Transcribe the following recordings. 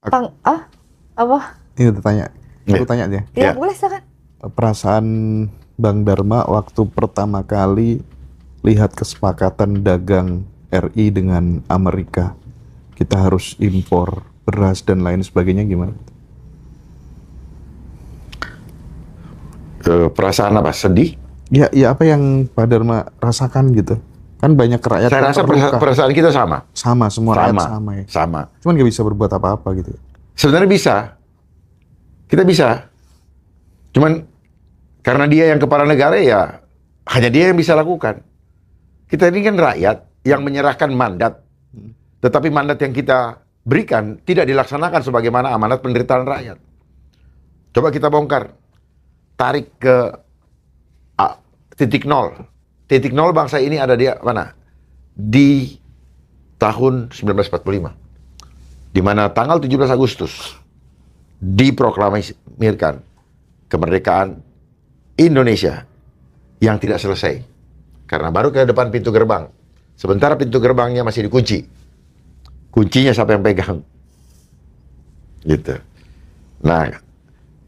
Apa? Ini udah tanya. Aku tanya aja. Ya, boleh silakan. Perasaan Bang Dharma waktu pertama kali lihat kesepakatan dagang RI dengan Amerika, kita harus impor beras dan lain sebagainya, gimana? Perasaan apa? Sedih? Ya apa yang Pak Dharma rasakan gitu? Kan banyak rakyat. Saya rasa perasaan kita sama. Sama, semua rakyat sama ya. Sama. Cuman nggak bisa berbuat apa-apa gitu. Sebenarnya bisa. Kita bisa. Cuman karena dia yang kepala negara, ya hanya dia yang bisa lakukan. Kita ini kan rakyat yang menyerahkan mandat. Tetapi mandat yang kita berikan tidak dilaksanakan sebagaimana amanat penderitaan rakyat. Coba kita bongkar. Tarik ke titik nol. Titik nol bangsa ini ada di mana? Di tahun 1945. Di mana tanggal 17 Agustus diproklamirkan kemerdekaan Indonesia yang tidak selesai. Karena baru ke depan pintu gerbang. Sementara pintu gerbangnya masih dikunci. Kuncinya siapa yang pegang? Gitu. Nah,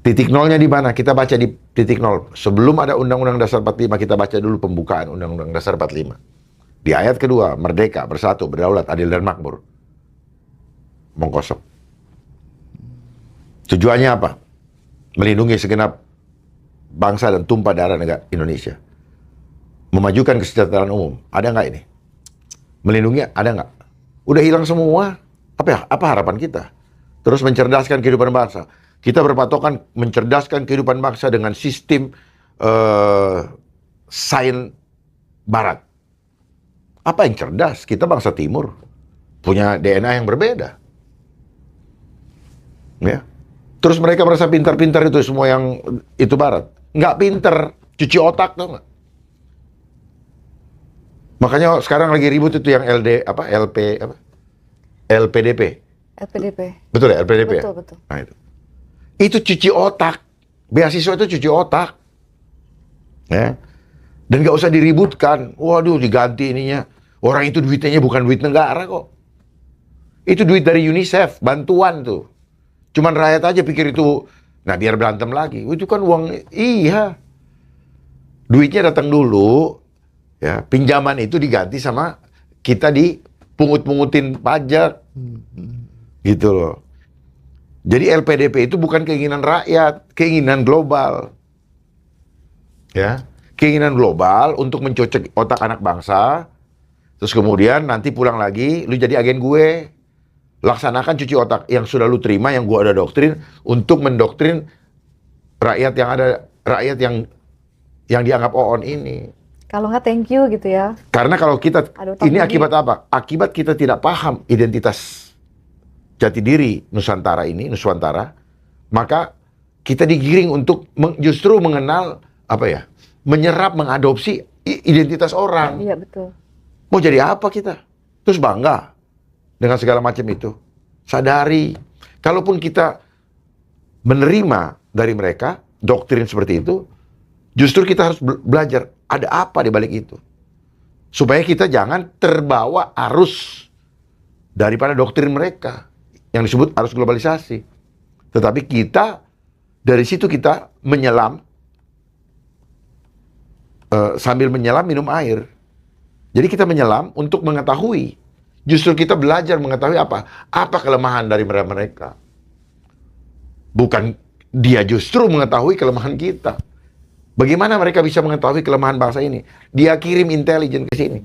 titik nolnya di mana? Kita baca di titik nol. Sebelum ada Undang-Undang Dasar 45, kita baca dulu pembukaan Undang-Undang Dasar 45. Di ayat kedua, merdeka, bersatu, berdaulat, adil dan makmur. Mengkosong. Tujuannya apa? Melindungi segenap bangsa dan tumpah darah negara Indonesia. Memajukan kesejahteraan umum. Ada nggak ini? Melindungi ada nggak? Udah hilang semua. Apa harapan kita? Terus mencerdaskan kehidupan bangsa. Kita berpatokan mencerdaskan kehidupan bangsa dengan sistem sains barat. Apa yang cerdas? Kita bangsa timur. Punya DNA yang berbeda. Ya. Terus mereka merasa pintar-pintar itu semua yang itu barat. Nggak pintar. Cuci otak, tau nggak? Makanya sekarang lagi ribut itu yang LPDP. Betul ya, LPDP. Betul. Nah, itu cuci otak. Beasiswa itu cuci otak. Ya. Dan nggak usah diributkan. Waduh, diganti ininya. Orang itu duitnya bukan duit negara kok. Itu duit dari UNICEF, bantuan tuh. Cuman rakyat aja pikir itu, nah biar berantem lagi. Itu kan uang, iya. Duitnya datang dulu, ya, pinjaman itu diganti sama kita dipungut-pungutin pajak. Gitu loh. Jadi LPDP itu bukan keinginan rakyat, keinginan global. Ya, keinginan global untuk mencocok otak anak bangsa. Terus kemudian nanti pulang lagi, lu jadi agen gue. Laksanakan cuci otak yang sudah lu terima, yang gua ada doktrin, untuk mendoktrin rakyat yang dianggap oon ini. Kalau nggak thank you gitu ya. Karena kalau kita, ini akibat apa? Akibat kita tidak paham identitas jati diri Nusantara, maka kita digiring untuk justru mengenal, menyerap, mengadopsi identitas orang. Iya, betul. Mau jadi apa kita? Terus bangga dengan segala macam itu. Sadari, kalaupun kita menerima dari mereka doktrin seperti itu, justru kita harus belajar ada apa di balik itu. Supaya kita jangan terbawa arus daripada doktrin mereka yang disebut arus globalisasi. Tetapi kita dari situ kita menyelam, sambil menyelam minum air. Jadi kita menyelam untuk mengetahui. Justru kita belajar mengetahui apa kelemahan dari mereka. Bukan dia justru mengetahui kelemahan kita. Bagaimana mereka bisa mengetahui kelemahan bangsa ini? Dia kirim intelijen ke sini.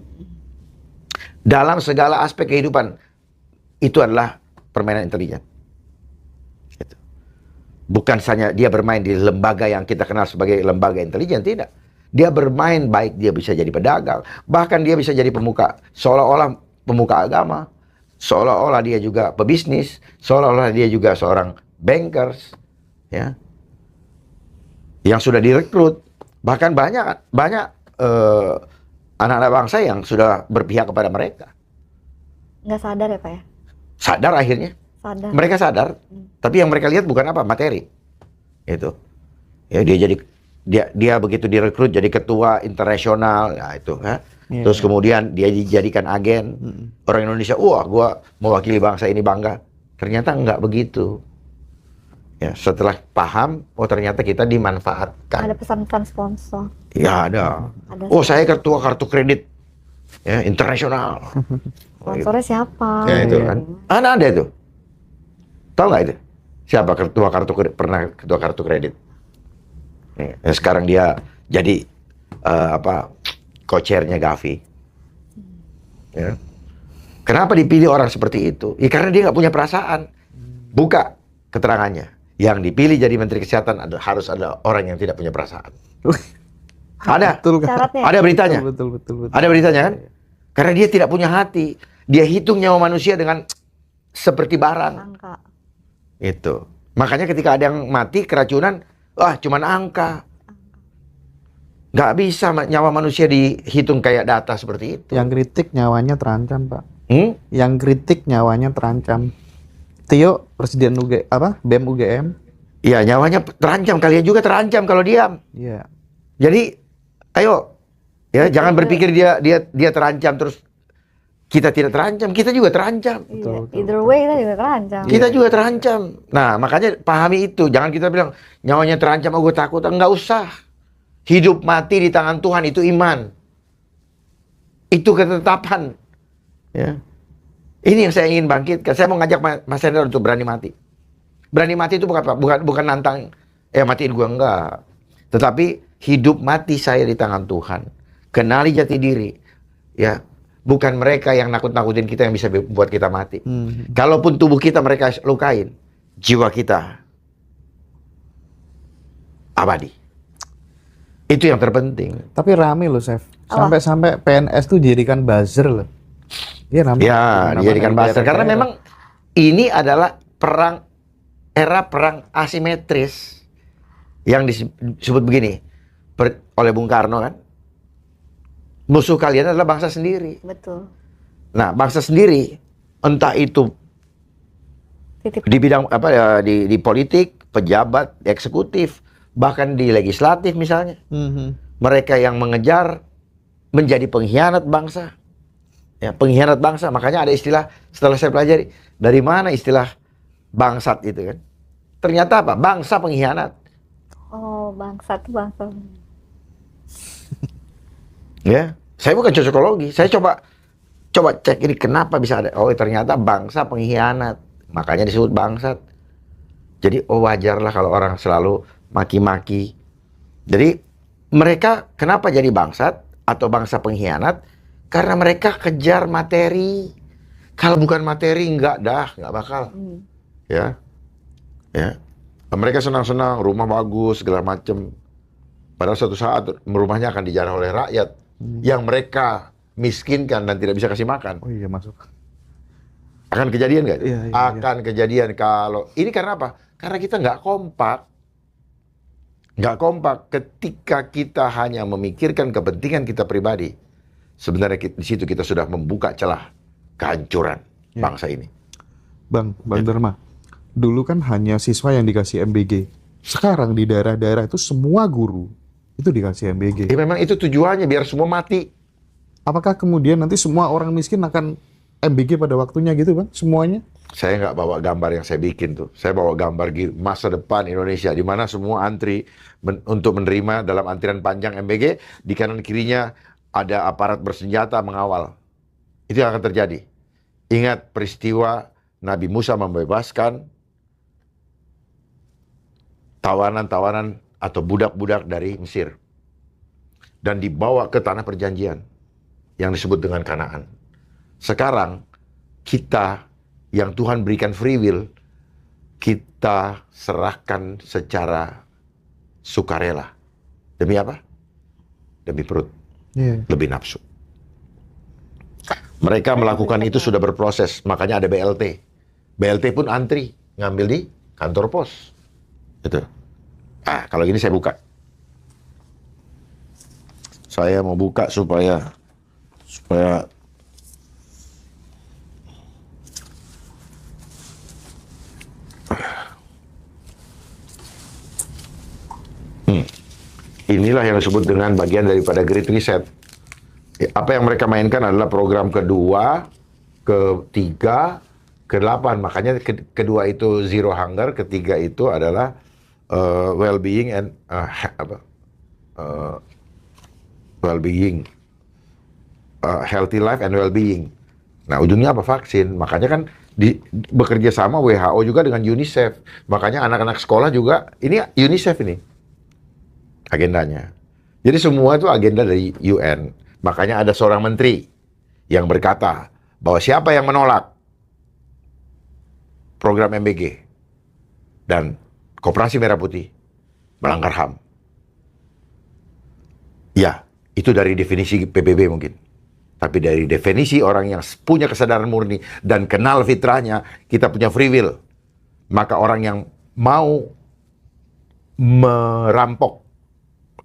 Dalam segala aspek kehidupan, itu adalah permainan intelijen. Bukan saja dia bermain di lembaga yang kita kenal sebagai lembaga intelijen, tidak. Dia bermain baik, dia bisa jadi pedagang. Bahkan dia bisa jadi pemuka, seolah-olah pemuka agama, seolah-olah dia juga pebisnis, seolah-olah dia juga seorang bankers, ya, yang sudah direkrut. Bahkan banyak anak-anak bangsa yang sudah berpihak kepada mereka. Nggak sadar ya Pak ya? Sadar akhirnya. Sadar. Mereka sadar, tapi yang mereka lihat bukan materi. Itu. Ya dia begitu direkrut jadi ketua internasional, ya itu, ya. Terus kemudian dia dijadikan agen. Orang Indonesia, wah gua mewakili bangsa ini bangga. Ternyata enggak begitu. Ya, setelah paham, oh ternyata kita Ada dimanfaatkan. pesan-pesan sponsor. Ya ada. Ada Oh saya ketua kartu kredit ya internasional. sponsornya siapa? Ya itu gitu. kan. Ada itu. Tahu nggak itu? Siapa ketua kartu kredit? Pernah ketua kartu kredit. Ya, sekarang dia jadi co-chairnya Gavi. Ya. Kenapa dipilih orang seperti itu? Ya karena dia nggak punya perasaan. Buka keterangannya. Yang dipilih jadi Menteri Kesehatan harus ada orang yang tidak punya perasaan. Ada. Betul kan? Syaratnya. Ada beritanya. Betul. Ada beritanya kan? Karena dia tidak punya hati. Dia hitung nyawa manusia dengan seperti barang. Angka. Itu. Makanya ketika ada yang mati keracunan, wah cuman angka. Nggak bisa nyawa manusia dihitung kayak data seperti itu. Yang kritik nyawanya terancam, Pak. Yang kritik nyawanya terancam. Tio, Presiden BEM UGM. Iya, nyawanya terancam. Kalian juga terancam kalau diam. Iya. Jadi, ayo, ya jangan berpikir dia terancam terus kita tidak terancam. Kita juga terancam. Iya. Either way kita juga terancam. Kita juga terancam. Nah, makanya pahami itu. Jangan kita bilang nyawanya terancam, gue takut. Enggak usah. Hidup mati di tangan Tuhan itu iman. Itu ketetapan. Ya. Ini yang saya ingin bangkitkan. Saya mau ngajak Mas Hendra untuk berani mati. Berani mati itu bukan apa? Bukan nantang, matiin gua enggak. Tetapi hidup mati saya di tangan Tuhan. Kenali jati diri. Ya, bukan mereka yang nakut-nakutin kita yang bisa buat kita mati. Kalaupun tubuh kita mereka lukain, jiwa kita abadi. Itu yang terpenting. Tapi rame loh, Chef. Sampai PNS tuh dijadikan buzzer loh. Iya, rame. Ya, dijadikan buzzer. Karena memang ini adalah era perang asimetris yang disebut begini oleh Bung Karno kan. Musuh kalian adalah bangsa sendiri. Betul. Nah, bangsa sendiri entah itu di bidang di politik, pejabat, eksekutif, bahkan di legislatif misalnya. Mereka yang mengejar menjadi pengkhianat bangsa. Ya, pengkhianat bangsa. Makanya ada istilah setelah saya pelajari, dari mana istilah bangsat itu kan? Ternyata apa? Bangsa pengkhianat. Oh, bangsa itu bangsa. Ya, saya bukan cocokologi. Saya coba cek ini kenapa bisa ada. Oh, ternyata bangsa pengkhianat. Makanya disebut bangsat. Jadi wajarlah kalau orang selalu maki-maki. Jadi mereka kenapa jadi bangsat atau bangsa pengkhianat? Karena mereka kejar materi. Kalau bukan materi nggak bakal. Ya. Mereka senang-senang rumah bagus segala macem. Padahal suatu saat rumahnya akan dijarah oleh rakyat yang mereka miskinkan dan tidak bisa kasih makan. Oh iya, masuk. Akan kejadian nggak? Iya. Akan kejadian kalau ini karena apa? Karena kita nggak kompak. Nggak kompak ketika kita hanya memikirkan kepentingan kita pribadi. Sebenarnya di situ kita sudah membuka celah kehancuran bangsa ini. Bang Dharma, dulu kan hanya siswa yang dikasih MBG. Sekarang di daerah-daerah itu semua guru itu dikasih MBG. Memang itu tujuannya biar semua mati. Apakah kemudian nanti semua orang miskin akan MBG pada waktunya gitu, Bang? Semuanya? Saya nggak bawa gambar yang saya bikin tuh. Saya bawa gambar masa depan Indonesia di mana semua antri untuk menerima dalam antrian panjang MBG. Di kanan kirinya ada aparat bersenjata mengawal. Itu yang akan terjadi. Ingat peristiwa Nabi Musa membebaskan tawanan-tawanan atau budak-budak dari Mesir. Dan dibawa ke tanah perjanjian yang disebut dengan Kanaan. Sekarang kita yang Tuhan berikan free will, kita serahkan secara sukarela. Demi apa? Demi perut. Lebih nafsu. Mereka melakukan itu sudah berproses, makanya ada BLT. BLT pun antri, ngambil di kantor pos. Itu. Kalau gini saya buka. Saya mau buka supaya inilah yang disebut dengan bagian daripada Great Reset. Apa yang mereka mainkan adalah program kedua, ketiga, Ke-8, makanya kedua itu zero hunger, ketiga itu adalah well-being and well-being, healthy life and well-being. Nah, ujungnya apa? Vaksin. Makanya kan bekerja sama WHO juga dengan UNICEF. Makanya anak-anak sekolah juga, ini UNICEF ini agendanya. Jadi semua itu agenda dari UN. Makanya ada seorang menteri yang berkata bahwa siapa yang menolak program MBG dan Koperasi Merah Putih melanggar HAM. Ya, itu dari definisi PBB mungkin. Tapi dari definisi orang yang punya kesadaran murni dan kenal fitrahnya, kita punya free will. Maka orang yang mau merampok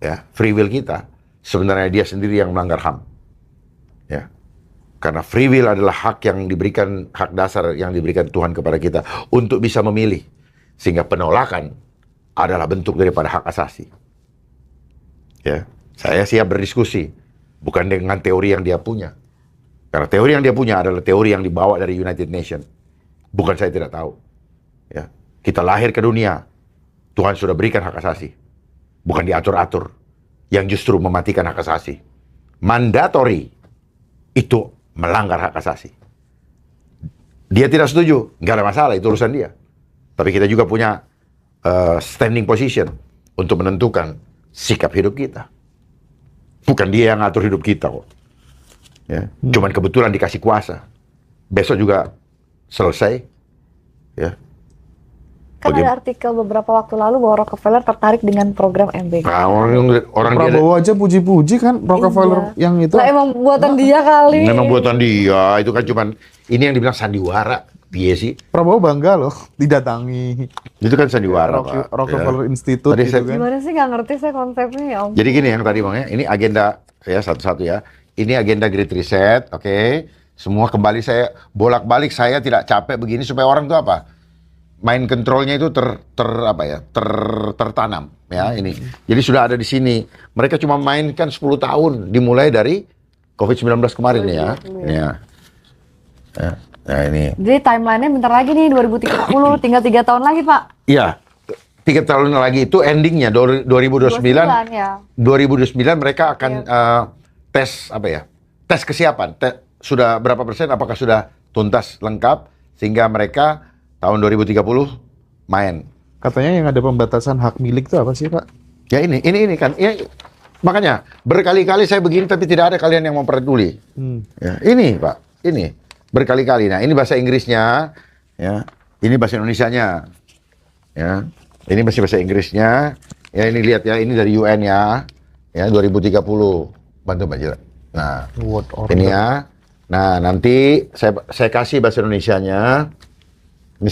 ya, free will kita, sebenarnya dia sendiri yang melanggar HAM. Ya. Karena free will adalah hak yang diberikan, hak dasar yang diberikan Tuhan kepada kita untuk bisa memilih. Sehingga penolakan adalah bentuk daripada hak asasi. Ya, saya siap berdiskusi, bukan dengan teori yang dia punya. Karena teori yang dia punya adalah teori yang dibawa dari United Nations. Bukan saya tidak tahu. Ya, kita lahir ke dunia, Tuhan sudah berikan hak asasi. Bukan diatur-atur, yang justru mematikan hak asasi. Mandatory itu melanggar hak asasi. Dia tidak setuju, nggak ada masalah, itu urusan dia. Tapi kita juga punya standing position untuk menentukan sikap hidup kita. Bukan dia yang ngatur hidup kita kok. Ya. Cuman kebetulan dikasih kuasa. Besok juga selesai. Ya. Kan ada artikel beberapa waktu lalu bahwa Rockefeller tertarik dengan program MBG. Nah, orang dia Prabowo aja puji-puji kan Rockefeller yang itu. Lah emang buatan dia kali. memang buatan dia, itu kan cuman ini yang dibilang sandiwara. Piye sih? Prabowo bangga loh didatangi Itu kan sandiwara, Pak. Rockefeller Ya. Institute Tadi gitu saya- kan. Gimana sih, nggak ngerti saya konsepnya ya Om. Jadi gini yang tadi Bang ya, ini agenda ya satu-satu ya. Ini agenda Great Reset, oke. Semua kembali saya bolak-balik, saya tidak capek begini supaya orang tuh apa? Mind controlnya itu tertanam ya ini. Jadi sudah ada di sini. Mereka cuma mainkan 10 tahun dimulai dari COVID-19 kemarin ya. Ya. Ya. Nah ini. Jadi timelinenya bentar lagi nih 2030, tinggal 3 tahun lagi Pak. Iya. 3 tahun lagi itu endingnya 2029. 29 ya. 2029 mereka akan tes apa ya? Tes kesiapan. Sudah berapa persen? Apakah sudah tuntas lengkap sehingga mereka tahun 2030 main. Katanya yang ada pembatasan hak milik itu apa sih Pak? Ya ini kan. Ya, makanya berkali-kali saya begini tapi tidak ada kalian yang memperduli. Ya, ini Pak, ini berkali-kali. Nah ini bahasa Inggrisnya, ya. Ini bahasa Indonesianya, ya. Ini masih bahasa Inggrisnya. Ya ini lihat ya, ini dari UN ya, 2030. Bantu Pak Jira. Nah, World Order. ini ya. Nah nanti saya kasih bahasa Indonesianya. Ini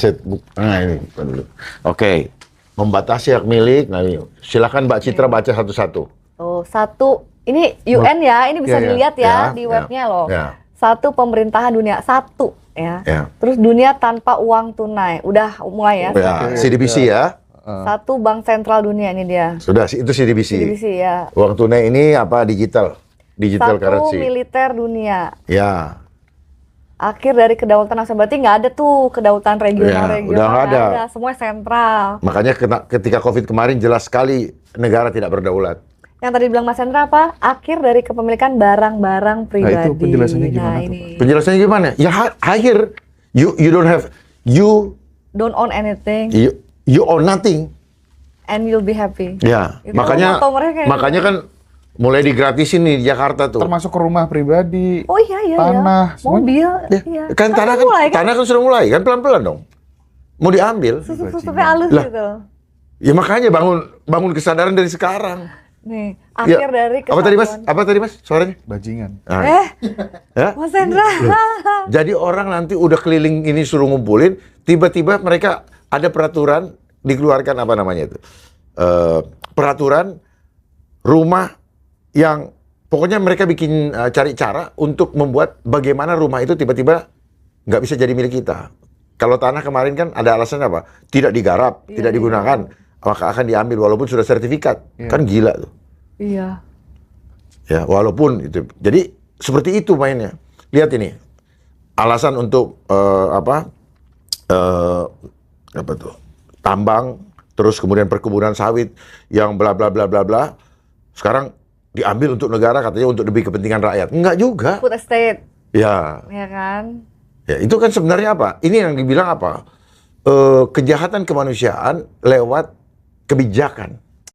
nah ini dulu. Oke, membatasi hak milik. Nah, silakan Mbak Citra baca satu-satu. Oh, satu. Ini UN ya, ini bisa Iya, iya. dilihat Ya, ya di webnya loh. ya. Satu, pemerintahan dunia. Satu ya. Ya. Terus dunia tanpa uang tunai. Udah mulai ya. Ya, CDBC ya. Satu, Bank Sentral Dunia, ini dia. Sudah, itu CDBC. CDBC ya. Uang tunai ini apa? Digital Satu, currency. militer dunia. Ya, Akhir dari kedaulatan nasional. Berarti nggak ada tuh kedaulatan regional-regional. udah nggak ada. Semua sentral. makanya ketika COVID kemarin jelas sekali negara tidak berdaulat. Yang tadi bilang Mas Hendra apa? Akhir dari kepemilikan barang-barang pribadi. itu penjelasannya gimana Nah, tuh, ini. Penjelasannya gimana? Ya akhir you don't have you Don't own anything you own nothing. and you'll be happy. Ya, Itu makanya motto mereka makanya kan mulai digratisin nih di Jakarta tuh. Termasuk ke rumah pribadi. Oh iya, Tanah, ya. Mobil. Ya, Iya. kan tanah kan, mulai, kan? tanah kan sudah mulai kan pelan-pelan dong. Mau diambil. Susupnya halus Lah. gitu. Ya makanya bangun kesadaran dari sekarang. Nih, Ya. akhir dari Apa tadi Mas? kesatuan. Apa tadi Mas? Suaranya? Bajingan. Nah, ya? Mas Hendra. Jadi orang nanti udah keliling ini suruh ngumpulin, tiba-tiba mereka ada peraturan dikeluarkan apa namanya itu? Peraturan rumah yang pokoknya mereka bikin cari cara untuk membuat bagaimana rumah itu tiba-tiba nggak bisa jadi milik kita. Kalau tanah kemarin kan ada alasan apa? Tidak digarap, tidak digunakan, maka akan diambil walaupun sudah sertifikat. Kan gila tuh. Iya. Ya, walaupun itu. Jadi seperti itu mainnya. Lihat ini. Alasan untuk eh, apa tuh, tambang, terus kemudian perkebunan sawit yang bla bla bla bla bla, sekarang diambil untuk negara katanya untuk demi kepentingan rakyat. Enggak juga. Food estate, Ya, ya kan? ya itu kan sebenarnya apa? Ini yang dibilang apa? Kejahatan kemanusiaan lewat kebijakan.